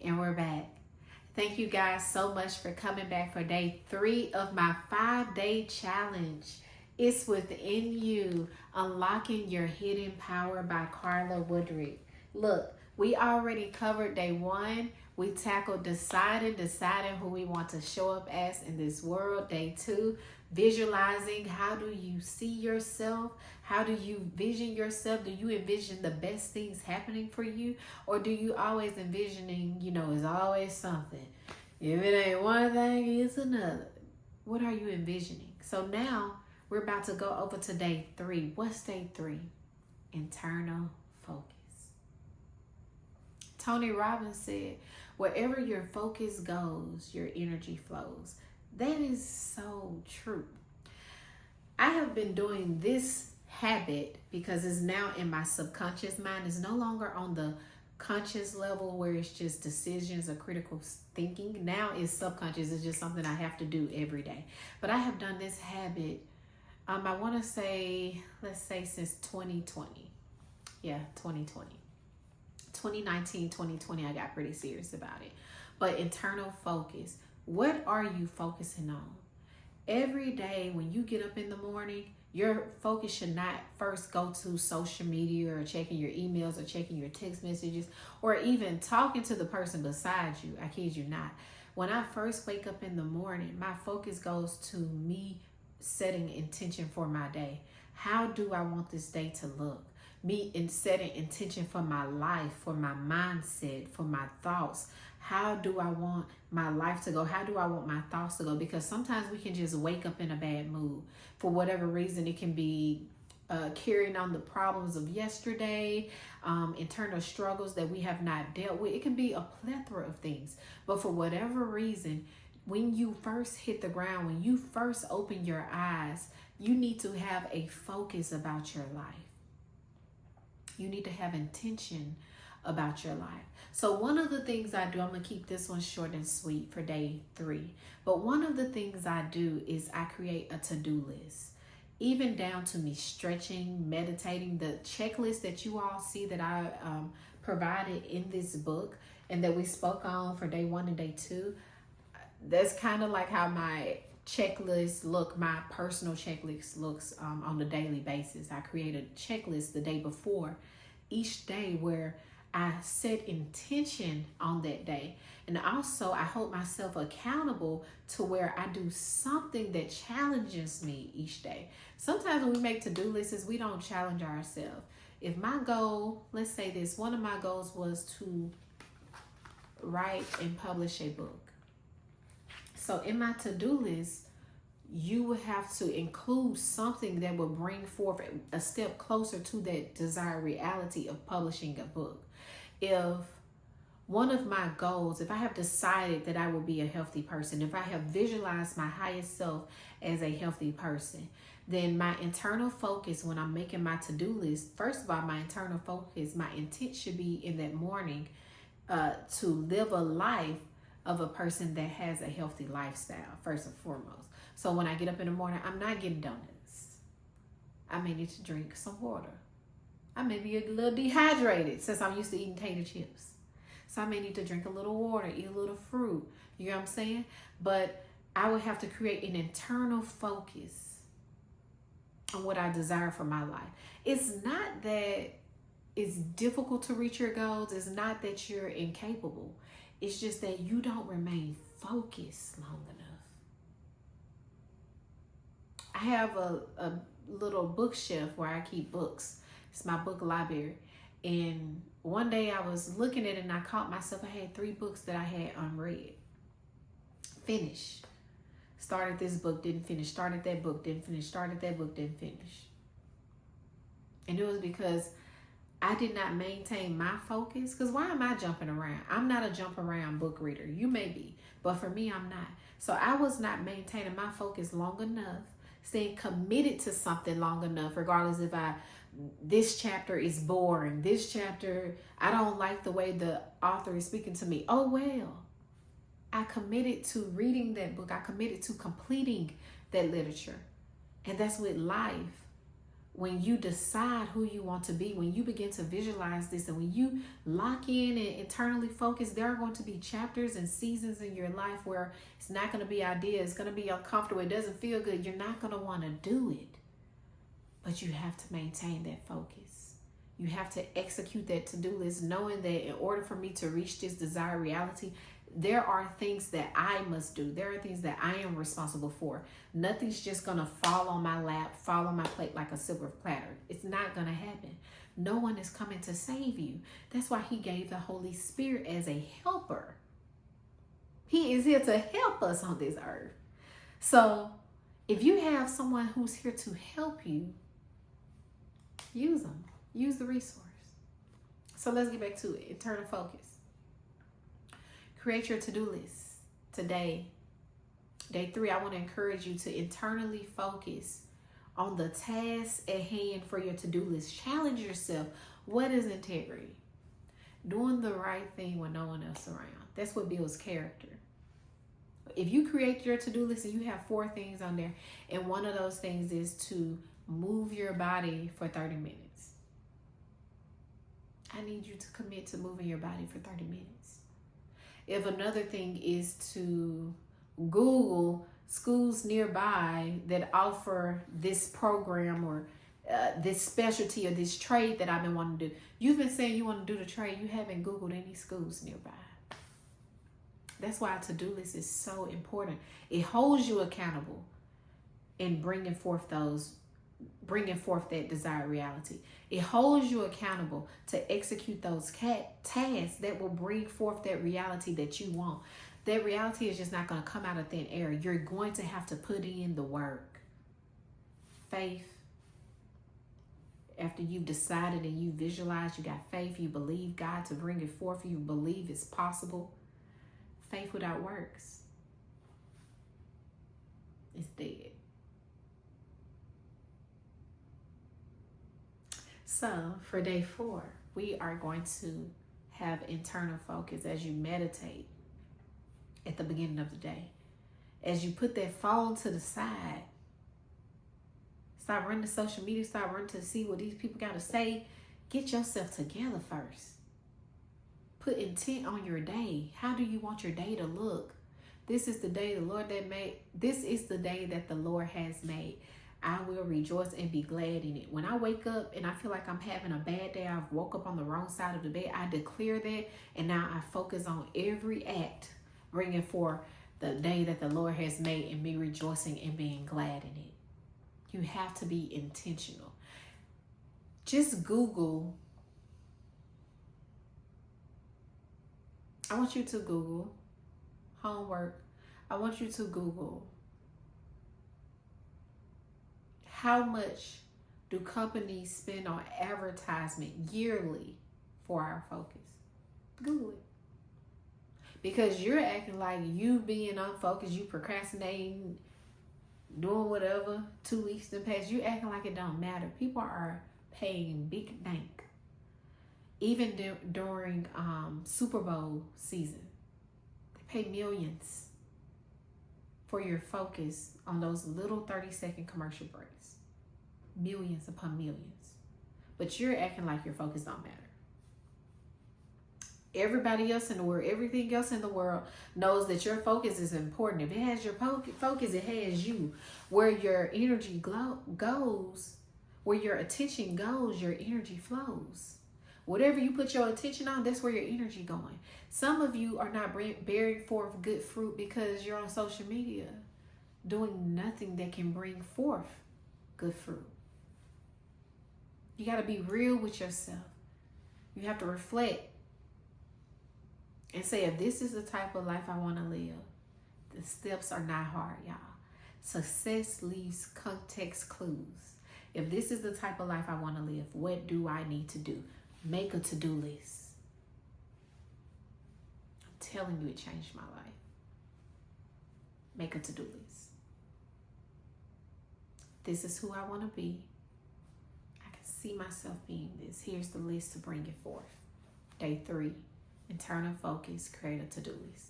And we're back. Thank you guys so much for coming back for day 3 of my 5-day challenge. It's within you, unlocking your hidden power by Carla Woodrick. Look, we already covered day 1. We tackled deciding who we want to show up as in this world. Day 2, visualizing. How do you see yourself? How do you vision yourself? Do you envision the best things happening for you? Or do you always envisioning, it's always something. If it ain't one thing, it's another. What are you envisioning? So now we're about to go over to day 3. What's day 3? Internal focus. Tony Robbins said, wherever your focus goes, your energy flows. That is so true. I have been doing this habit because it's now in my subconscious mind. It's no longer on the conscious level where it's just decisions or critical thinking. Now it's subconscious. It's just something I have to do every day. But I have done this habit, I want to say, let's say since 2020. Yeah, 2020. 2019, 2020, I got pretty serious about it. But internal focus. What are you focusing on? Every day when you get up in the morning, your focus should not first go to social media or checking your emails or checking your text messages or even talking to the person beside you. I kid you not. When I first wake up in the morning, my focus goes to me setting intention for my day. How do I want this day to look? Me in setting intention for my life, for my mindset, for my thoughts. How do I want my life to go? How do I want my thoughts to go? Because sometimes we can just wake up in a bad mood. For whatever reason, it can be carrying on the problems of yesterday, internal struggles that we have not dealt with. It can be a plethora of things. But for whatever reason, when you first hit the ground, when you first open your eyes, you need to have a focus about your life. You need to have intention about your life. So one of the things I do, I'm going to keep this one short and sweet for day 3. But one of the things I do is I create a to-do list. Even down to me stretching, meditating, the checklist that you all see that I provided in this book and that we spoke on for day 1 and day 2. That's kind of like how my checklist look, my personal checklist looks on a daily basis. I create a checklist the day before each day where I set intention on that day. And also I hold myself accountable to where I do something that challenges me each day. Sometimes when we make to-do lists, we don't challenge ourselves. If my goal, let's say this, one of my goals was to write and publish a book. So in my to-do list, you would have to include something that would bring forth a step closer to that desired reality of publishing a book. If one of my goals, if I have decided that I will be a healthy person, if I have visualized my highest self as a healthy person, then my internal focus when I'm making my to-do list, first of all, my internal focus, my intent should be in that morning to live a life of a person that has a healthy lifestyle, first and foremost. So when I get up in the morning, I'm not getting donuts. I may need to drink some water. I may be a little dehydrated since I'm used to eating tater chips. So I may need to drink a little water, eat a little fruit. You know what I'm saying? But I would have to create an internal focus on what I desire for my life. It's not that it's difficult to reach your goals. It's not that you're incapable. It's just that you don't remain focused long enough. I have a little bookshelf where I keep books. It's my book library. And one day I was looking at it and I caught myself. I had 3 books that I had unread. Finished. Started this book, didn't finish. Started that book, didn't finish. Started that book, didn't finish. And it was because I did not maintain my focus. Because why am I jumping around? I'm not a jump around book reader. You may be. But for me, I'm not. So I was not maintaining my focus long enough. Staying committed to something long enough. Regardless if this chapter is boring. This chapter, I don't like the way the author is speaking to me. Oh, well. I committed to reading that book. I committed to completing that literature. And that's with life. when you decide who you want to be, when you begin to visualize this, and when you lock in and internally focus, there are going to be chapters and seasons in your life where it's not going to be ideal. It's going to be uncomfortable. It doesn't feel good. You're not going to want to do it. But you have to maintain that focus. You have to execute that to-do list, knowing that in order for me to reach this desired reality, there are things that I must do. There are things that I am responsible for. Nothing's just going to fall on my lap, fall on my plate like a silver platter. It's not going to happen. No one is coming to save you. That's why he gave the Holy Spirit as a helper. He is here to help us on this earth. So if you have someone who's here to help you, use them. Use the resource. So let's get back to it. Internal focus. Create your to-do list today. Day 3, I want to encourage you to internally focus on the tasks at hand for your to-do list. Challenge yourself. What is integrity? Doing the right thing when no one else is around. That's what builds character. If you create your to-do list and you have 4 things on there, and one of those things is to move your body for 30 minutes. I need you to commit to moving your body for 30 minutes. If another thing is to Google schools nearby that offer this program or this specialty or this trade that I've been wanting to do. You've been saying you want to do the trade. You haven't Googled any schools nearby. That's why a to-do list is so important. It holds you accountable in bringing forth that desired reality. It holds you accountable to execute those tasks that will bring forth that reality that you want. That reality is just not going to come out of thin air. You're going to have to put in the work. Faith. After you've decided and you visualize, you got faith, you believe God to bring it forth, you believe it's possible. Faith without works is dead. So for day 4, we are going to have internal focus as you meditate at the beginning of the day. As you put that phone to the side, stop running to social media, stop running to see what these people got to say. Get yourself together first. Put intent on your day. How do you want your day to look? This is the day the Lord that made. This is the day that the Lord has made. I will rejoice and be glad in it. When I wake up and I feel like I'm having a bad day, I've woke up on the wrong side of the bed, I declare that, and now I focus on every act bringing forth the day that the Lord has made and me rejoicing and being glad in it. You have to be intentional. Just Google. I want you to Google homework. I want you to Google how much do companies spend on advertisement yearly for our focus? Google it. Because you're acting like you being unfocused, you procrastinating, doing whatever, 2 weeks in the past, you acting like it don't matter. People are paying big bank. Even during Super Bowl season, they pay millions for your focus on those little 30-second commercial breaks. Millions upon millions. But you're acting like your focus don't matter. Everybody else in the world, everything else in the world knows that your focus is important. If it has your focus, it has you. Where your energy goes, where your attention goes, your energy flows. Whatever you put your attention on, that's where your energy going. Some of you are not bearing forth good fruit because you're on social media doing nothing that can bring forth good fruit. You got to be real with yourself. You have to reflect and say, if this is the type of life I want to live, the steps are not hard, y'all. Success leaves context clues. If this is the type of life I want to live, what do I need to do? Make a to-do list. I'm telling you, it changed my life. Make a to-do list. This is who I want to be. I can see myself being this. Here's the list to bring it forth. Day 3, internal focus, create a to-do list.